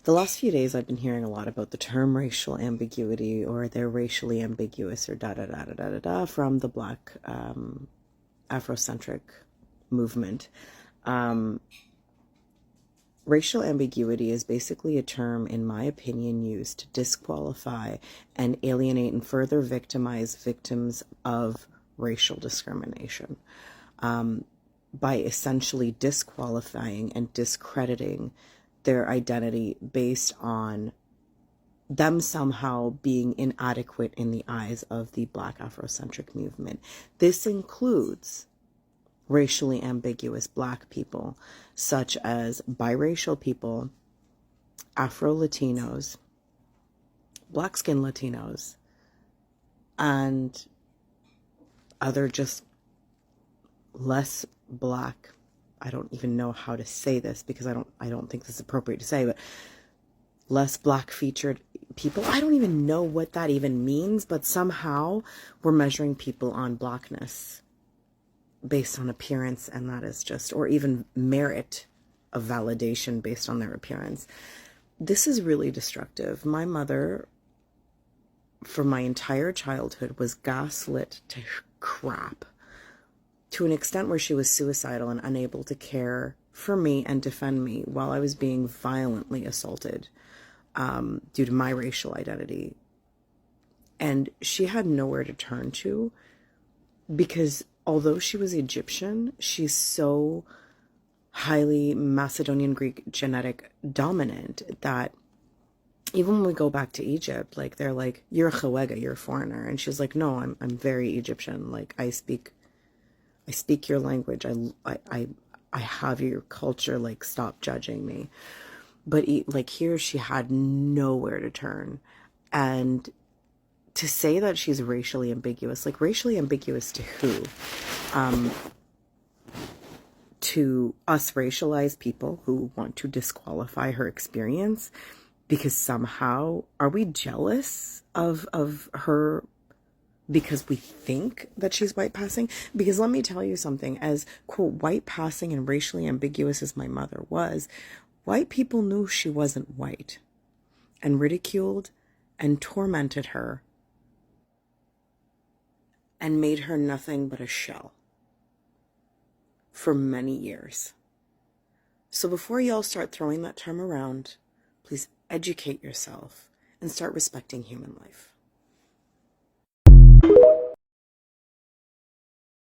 The last few days, I've been hearing a lot about the term racial ambiguity, or they're racially ambiguous, or da da da da da da da, from the Black Afrocentric movement. Racial ambiguity is basically a term, in my opinion, used to disqualify and alienate and further victimize victims of racial discrimination, by essentially disqualifying and discrediting their identity based on them somehow being inadequate in the eyes of the Black Afrocentric movement. This includes racially ambiguous Black people, such as biracial people, Afro-Latinos, Black skin Latinos, and other just less Black, I don't even know how to say this because I don't think this is appropriate to say, but less Black featured people. I don't even know what that even means, but somehow we're measuring people on Blackness based on appearance, and that is just, or even merit of validation based on their appearance. This is really destructive. My mother, for my entire childhood, was gaslit to crap, to an extent where she was suicidal and unable to care for me and defend me while I was being violently assaulted due to my racial identity. And she had nowhere to turn to, because although she was Egyptian, she's so highly Macedonian Greek genetic dominant that even when we go back to Egypt, like, they're like, you're a Khawega, you're a foreigner. And she's like, no, I'm very Egyptian. Like, I speak your language. I have your culture. Like, stop judging me. But like, here she had nowhere to turn. And to say that she's racially ambiguous, like, racially ambiguous to who? To us racialized people who want to disqualify her experience because somehow, are we jealous of her because we think that she's white passing? Because let me tell you something, as quote white passing and racially ambiguous as my mother was, white people knew she wasn't white and ridiculed and tormented her and made her nothing but a shell for many years. So before y'all start throwing that term around, please educate yourself and start respecting human life.